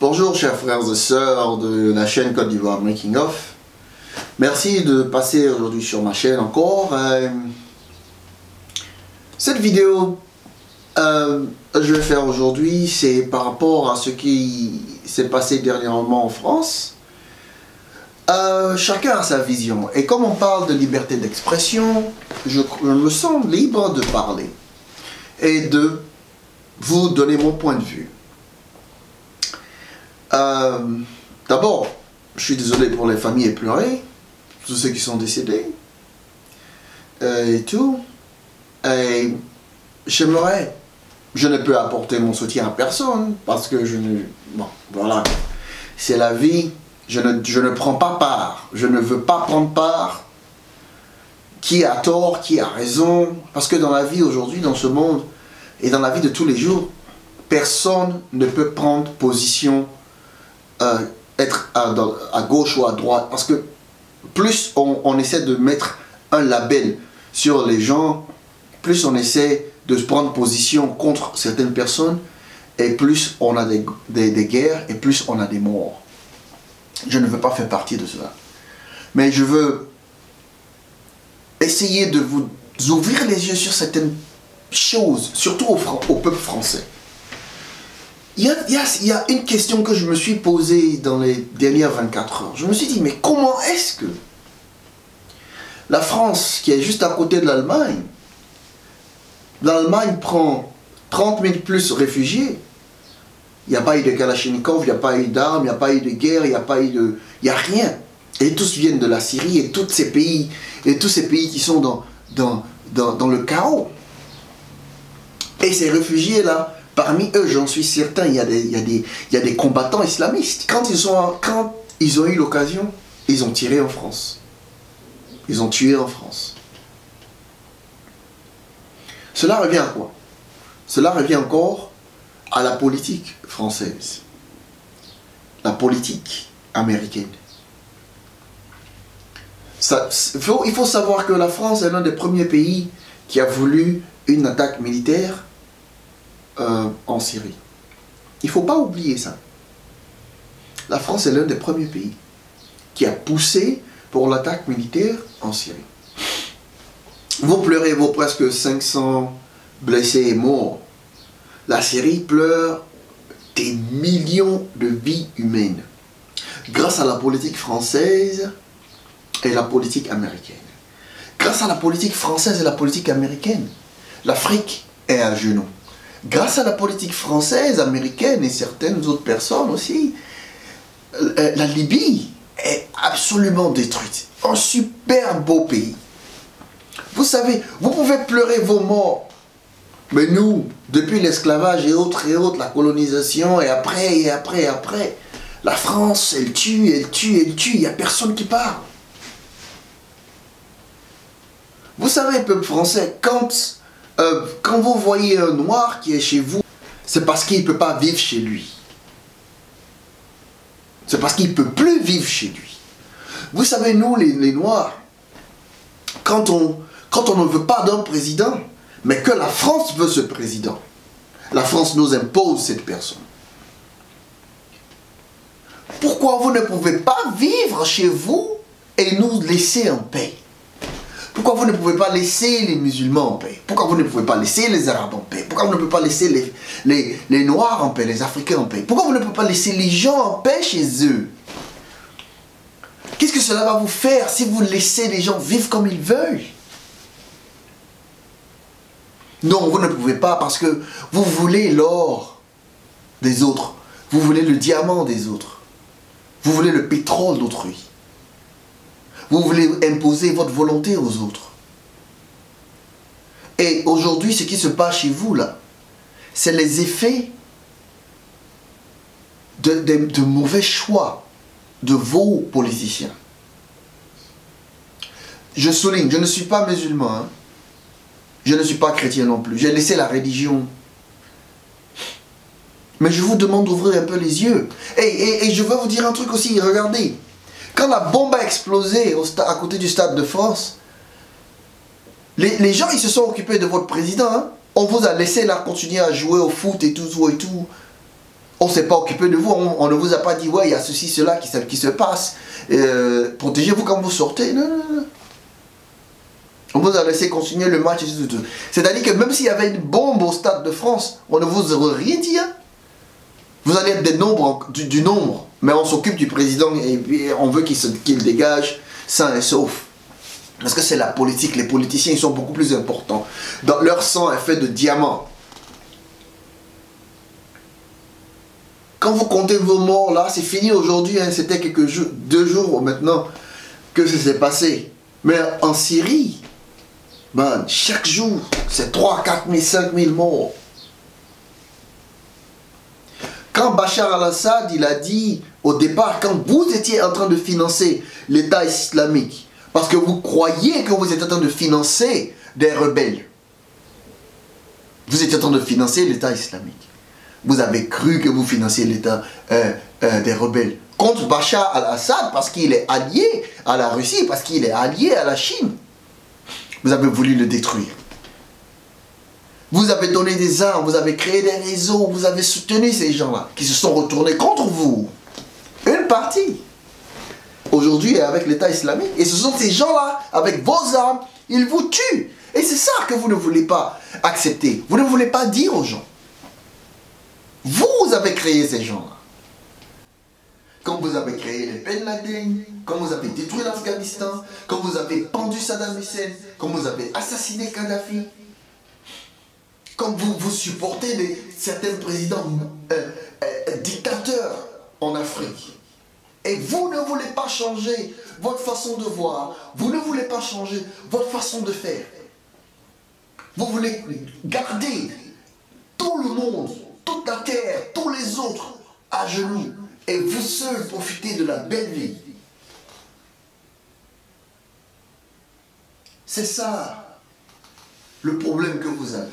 Bonjour chers frères et sœurs de la chaîne Côte d'Ivoire Making of. Merci de passer aujourd'hui sur ma chaîne encore. Cette vidéo que je vais faire aujourd'hui, c'est par rapport à ce qui s'est passé dernièrement en France. Chacun a sa vision. Et comme on parle de liberté d'expression, je me sens libre de parler et de vous donner mon point de vue. D'abord, je suis désolé pour les familles éplorées, tous ceux qui sont décédés et tout. Et j'aimerais, je ne peux apporter mon soutien à personne parce que je ne, bon, voilà, c'est la vie. Je ne prends pas part, je ne veux pas prendre part. Qui a tort, qui a raison, parce que dans la vie aujourd'hui, dans ce monde et dans la vie de tous les jours, personne ne peut prendre position. Être à gauche ou à droite, parce que plus on essaie de mettre un label sur les gens, plus on essaie de se prendre position contre certaines personnes, et plus on a des guerres, et plus on a des morts. Je ne veux pas faire partie de cela, mais je veux essayer de vous ouvrir les yeux sur certaines choses, surtout au peuple français. Il y a une question que je me suis posée dans les dernières 24 heures. Je me suis dit, mais comment est-ce que la France, qui est juste à côté de l'Allemagne, l'Allemagne prend 30 000 plus réfugiés, il n'y a pas eu de Kalachnikov, il n'y a pas eu d'armes, il n'y a pas eu de guerre, il n'y a pas eu de... Il n'y a rien. Et tous viennent de la Syrie et tous ces pays qui sont dans le chaos. Et ces réfugiés-là, parmi eux, j'en suis certain, il y a des combattants islamistes. Quand ils ont eu l'occasion, ils ont tiré en France. Ils ont tué en France. Cela revient à quoi? Cela revient encore à la politique française. La politique américaine. Il faut savoir que la France est l'un des premiers pays qui a voulu une attaque militaire en Syrie. Il ne faut pas oublier ça. La France est l'un des premiers pays qui a poussé pour l'attaque militaire en Syrie. Vous pleurez vos presque 500 blessés et morts. La Syrie pleure des millions de vies humaines grâce à la politique française et la politique américaine. Grâce à la politique française et la politique américaine, l'Afrique est à genoux. Grâce à la politique française, américaine et certaines autres personnes aussi, la Libye est absolument détruite. Un super beau pays. Vous savez, vous pouvez pleurer vos morts. Mais nous, depuis l'esclavage et autres, la colonisation, et après, la France, elle tue, il n'y a personne qui parle. Vous savez, peuple français, quand vous voyez un noir qui est chez vous, c'est parce qu'il ne peut pas vivre chez lui. C'est parce qu'il ne peut plus vivre chez lui. Vous savez, nous, les noirs, quand on ne veut pas d'un président, mais que la France veut ce président, la France nous impose cette personne. Pourquoi vous ne pouvez pas vivre chez vous et nous laisser en paix? Pourquoi vous ne pouvez pas laisser les musulmans en paix? Pourquoi vous ne pouvez pas laisser les arabes en paix? Pourquoi vous ne pouvez pas laisser les noirs en paix, les africains en paix? Pourquoi vous ne pouvez pas laisser les gens en paix chez eux? Qu'est-ce que cela va vous faire si vous laissez les gens vivre comme ils veulent? Non, vous ne pouvez pas parce que vous voulez l'or des autres. Vous voulez le diamant des autres. Vous voulez le pétrole d'autrui. Vous voulez imposer votre volonté aux autres. Et aujourd'hui, ce qui se passe chez vous, là, c'est les effets de mauvais choix de vos politiciens. Je souligne, je ne suis pas musulman, hein. Je ne suis pas chrétien non plus. J'ai laissé la religion. Mais je vous demande d'ouvrir un peu les yeux. Et je veux vous dire un truc aussi, regardez. Quand la bombe a explosé à côté du Stade de France, les gens, ils se sont occupés de votre président. Hein. On vous a laissé là continuer à jouer au foot et tout. On ne s'est pas occupé de vous, on ne vous a pas dit, ouais, il y a ceci, cela qui se passe. Protégez-vous quand vous sortez. Non, non, non. On vous a laissé continuer le match. C'est-à-dire que même s'il y avait une bombe au Stade de France, on ne vous aurait rien dit. Hein. Vous allez être du nombre, mais on s'occupe du président et puis on veut qu'il dégage sain et sauf. Parce que c'est la politique, les politiciens ils sont beaucoup plus importants. Leur sang est fait de diamants. Quand vous comptez vos morts là, c'est fini aujourd'hui, hein, c'était 2 jours maintenant que ça s'est passé. Mais en Syrie, man, chaque jour, c'est 3, 4 000, 5 000 morts. Quand Bachar al-Assad, il a dit au départ, quand vous étiez en train de financer l'État islamique, parce que vous croyez que vous êtes en train de financer des rebelles, vous étiez en train de financer l'État islamique. Vous avez cru que vous financiez l'État des rebelles contre Bachar al-Assad parce qu'il est allié à la Russie, parce qu'il est allié à la Chine. Vous avez voulu le détruire. Vous avez donné des armes, vous avez créé des réseaux, vous avez soutenu ces gens-là qui se sont retournés contre vous. Une partie. Aujourd'hui, avec l'État islamique. Et ce sont ces gens-là, avec vos armes, ils vous tuent. Et c'est ça que vous ne voulez pas accepter. Vous ne voulez pas dire aux gens. Vous avez créé ces gens-là. Quand vous avez créé les Ben Laden, quand vous avez détruit l'Afghanistan, quand vous avez pendu Saddam Hussein, quand vous avez assassiné Kadhafi, quand vous supportez certains présidents dictateurs en Afrique, et vous ne voulez pas changer votre façon de voir, vous ne voulez pas changer votre façon de faire, vous voulez garder tout le monde, toute la terre, tous les autres à genoux, et vous seuls profitez de la belle vie. C'est ça le problème que vous avez.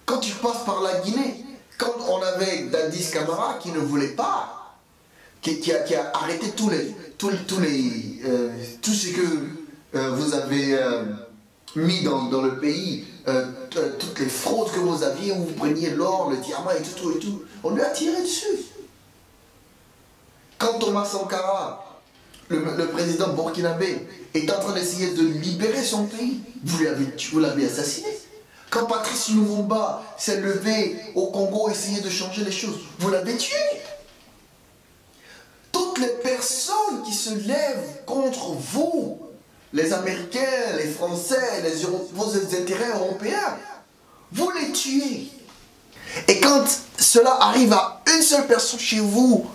Quand tu passes par la Guinée, quand on avait Dadis Camara qui ne voulait pas, qui a arrêté tout ce que vous avez mis dans le pays, toutes les fraudes que vous aviez, où vous preniez l'or, le diamant et tout, on lui a tiré dessus. Quand Thomas Sankara, le président burkinabé, est en train d'essayer de libérer son pays, vous l'avez assassiné. Quand Patrice Lumumba s'est levé au Congo, essayé de changer les choses, vous l'avez tué. Toutes les personnes qui se lèvent contre vous, les Américains, les Français, vos intérêts européens, vous les tuez. Et quand cela arrive à une seule personne chez vous,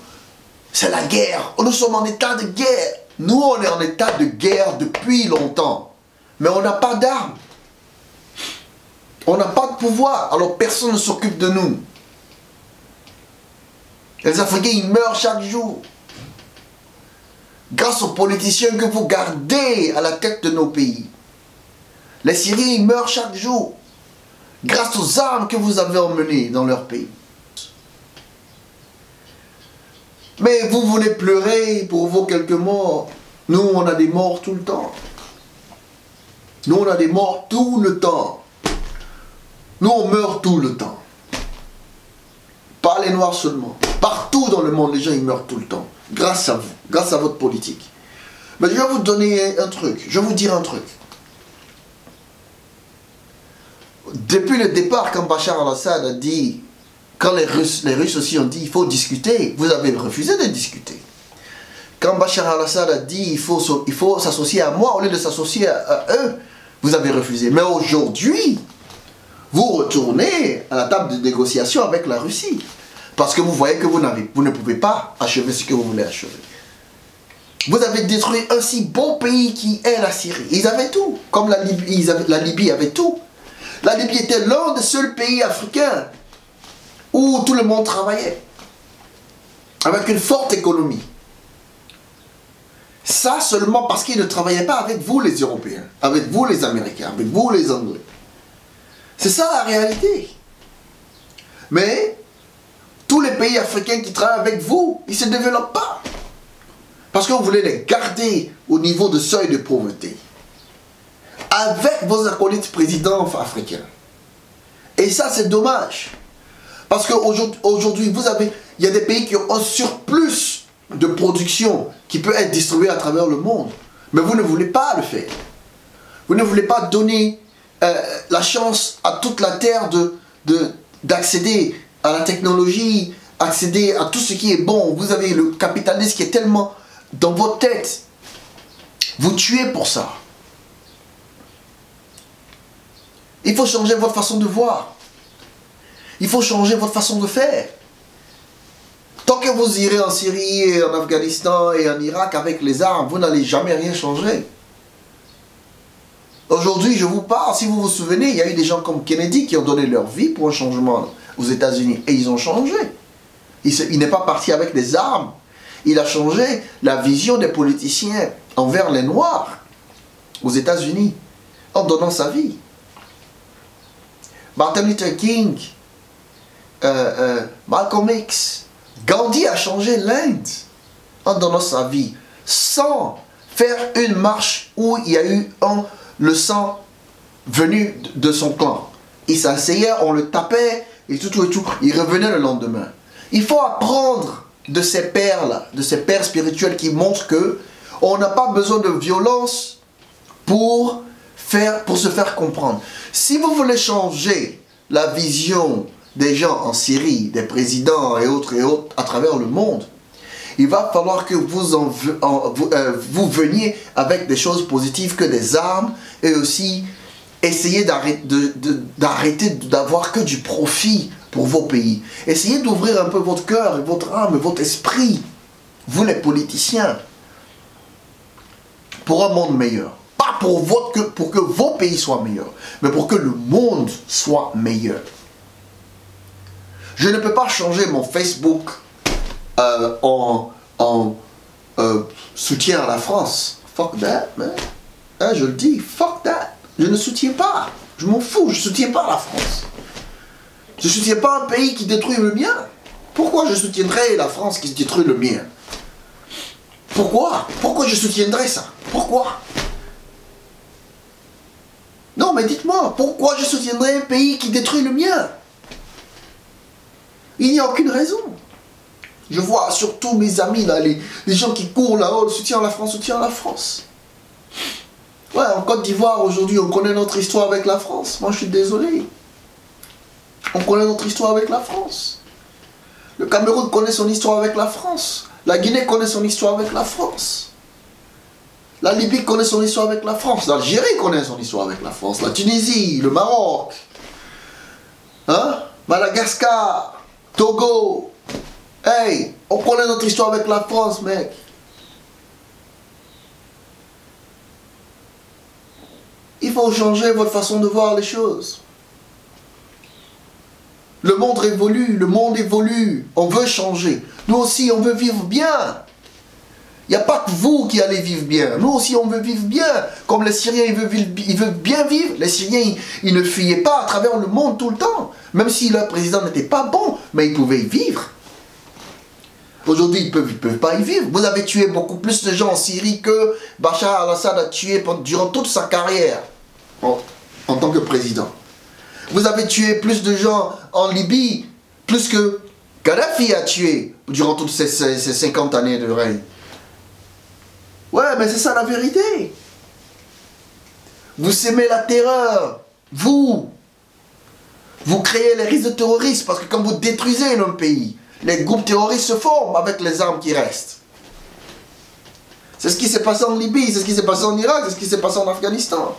c'est la guerre. Nous sommes en état de guerre. Nous, on est en état de guerre depuis longtemps. Mais on n'a pas d'armes. On n'a pas de pouvoir. Alors personne ne s'occupe de nous. Les Africains, ils meurent chaque jour. Grâce aux politiciens que vous gardez à la tête de nos pays. Les Syriens, ils meurent chaque jour. Grâce aux armes que vous avez emmenées dans leur pays. Mais vous voulez pleurer pour vos quelques morts. Nous, on a des morts tout le temps. Nous, on a des morts tout le temps. Nous, on meurt tout le temps. Pas les Noirs seulement. Partout dans le monde, les gens, ils meurent tout le temps. Grâce à vous. Grâce à votre politique. Mais je vais vous donner un truc. Je vais vous dire un truc. Depuis le départ, quand Bachar al-Assad a dit... Quand les Russes aussi ont dit il faut discuter, vous avez refusé de discuter. Quand Bachar al-Assad a dit il faut s'associer à moi au lieu de s'associer à eux, vous avez refusé. Mais aujourd'hui, vous retournez à la table de négociation avec la Russie. Parce que vous voyez que vous ne pouvez pas achever ce que vous voulez achever. Vous avez détruit un si bon pays qui est la Syrie. Ils avaient tout. Comme la Libye avait tout. La Libye était l'un des seuls pays africains où tout le monde travaillait, avec une forte économie. Ça seulement parce qu'ils ne travaillaient pas avec vous les Européens, avec vous les Américains, avec vous les Anglais. C'est ça la réalité. Mais tous les pays africains qui travaillent avec vous, ils ne se développent pas. Parce que vous voulez les garder au niveau de seuil de pauvreté. Avec vos acolytes présidents africains. Et ça c'est dommage. Parce qu'aujourd'hui, il y a des pays qui ont un surplus de production qui peut être distribué à travers le monde. Mais vous ne voulez pas le faire. Vous ne voulez pas donner la chance à toute la terre d'accéder à la technologie, accéder à tout ce qui est bon. Vous avez le capitalisme qui est tellement dans votre tête. Vous tuez pour ça. Il faut changer votre façon de voir. Il faut changer votre façon de faire. Tant que vous irez en Syrie, et en Afghanistan et en Irak avec les armes, vous n'allez jamais rien changer. Aujourd'hui, je vous parle, si vous vous souvenez, il y a eu des gens comme Kennedy qui ont donné leur vie pour un changement aux États-Unis. Et ils ont changé. Il n'est pas parti avec des armes. Il a changé la vision des politiciens envers les Noirs aux États-Unis en donnant sa vie. Martin Luther King, Malcolm X, Gandhi a changé l'Inde en donnant sa vie sans faire une marche où il y a eu le sang venu de son clan. Il s'asseyait, on le tapait et tout. Il revenait le lendemain. Il faut apprendre de ces pères-là, de ces pères spirituels qui montrent que on n'a pas besoin de violence pour se faire comprendre. Si vous voulez changer la vision des gens en Syrie, des présidents et autres à travers le monde, il va falloir que vous veniez avec des choses positives que des armes et aussi essayer d'arrêter d'avoir que du profit pour vos pays. Essayez d'ouvrir un peu votre cœur et votre âme et votre esprit, vous les politiciens, pour un monde meilleur. Pas pour que vos pays soient meilleurs, mais pour que le monde soit meilleur. Je ne peux pas changer mon Facebook en soutien à la France. Fuck that, man. Hein, je le dis, fuck that. Je ne soutiens pas. Je m'en fous, je ne soutiens pas la France. Je ne soutiens pas un pays qui détruit le mien. Pourquoi je soutiendrais la France qui détruit le mien? Pourquoi? Pourquoi je soutiendrais ça? Pourquoi? Non, mais dites-moi, pourquoi je soutiendrais un pays qui détruit le mien? Il n'y a aucune raison. Je vois surtout mes amis, là, les gens qui courent là-haut, soutien à la France, soutien à la France. Ouais, en Côte d'Ivoire, aujourd'hui, on connaît notre histoire avec la France. Moi, je suis désolé. On connaît notre histoire avec la France. Le Cameroun connaît son histoire avec la France. La Guinée connaît son histoire avec la France. La Libye connaît son histoire avec la France. L'Algérie connaît son histoire avec la France. La Tunisie, le Maroc. Hein? Madagascar, Togo. Hey, on connaît notre histoire avec la France, mec. Il faut changer votre façon de voir les choses. Le monde évolue, on veut changer. Nous aussi, on veut vivre bien. Il n'y a pas que vous qui allez vivre bien. Nous aussi, on veut vivre bien. Comme les Syriens, ils veulent bien vivre. Les Syriens, ils ne fuyaient pas à travers le monde tout le temps. Même si leur président n'était pas bon, mais ils pouvaient y vivre. Aujourd'hui, ils ne peuvent pas y vivre. Vous avez tué beaucoup plus de gens en Syrie que Bachar al-Assad a tué durant toute sa carrière en tant que président. Vous avez tué plus de gens en Libye, plus que Kadhafi a tué durant toutes ces 50 années de règne. Ouais, mais c'est ça la vérité. Vous sémez la terreur. Vous créez les risques de terrorisme parce que quand vous détruisez un pays, les groupes terroristes se forment avec les armes qui restent. C'est ce qui s'est passé en Libye, c'est ce qui s'est passé en Irak, c'est ce qui s'est passé en Afghanistan.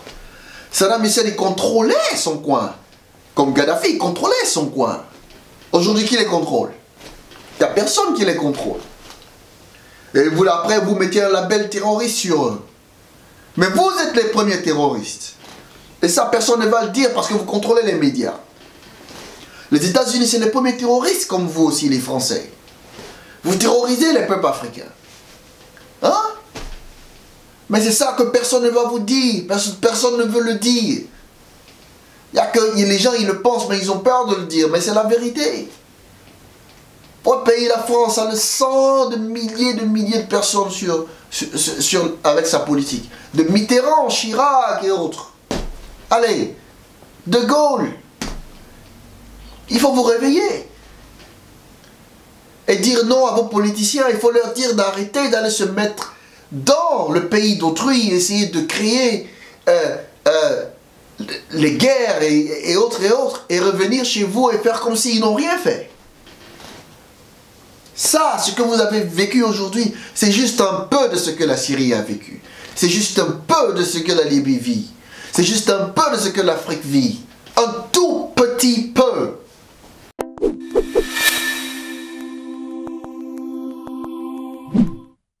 Saddam Hussein, il contrôlait son coin. Comme Kadhafi, il contrôlait son coin. Aujourd'hui, qui les contrôle? Il n'y a personne qui les contrôle. Et vous, après, vous mettez un label terroriste sur eux. Mais vous êtes les premiers terroristes. Et ça, personne ne va le dire parce que vous contrôlez les médias. Les États-Unis, c'est les premiers terroristes comme vous aussi, les Français. Vous terrorisez les peuples africains. Hein? Mais c'est ça que personne ne va vous dire. Personne ne veut le dire. Il y a que les gens, ils le pensent, mais ils ont peur de le dire. Mais c'est la vérité. Votre pays, la France, a le sang de milliers de personnes avec sa politique. De Mitterrand, Chirac et autres. Allez, De Gaulle. Il faut vous réveiller. et dire non à vos politiciens. Il faut leur dire d'arrêter d'aller se mettre dans le pays d'autrui, essayer de créer les guerres et autres, et revenir chez vous et faire comme s'ils n'ont rien fait. Ça, ce que vous avez vécu aujourd'hui, c'est juste un peu de ce que la Syrie a vécu. C'est juste un peu de ce que la Libye vit. C'est juste un peu de ce que l'Afrique vit. Un tout petit peu.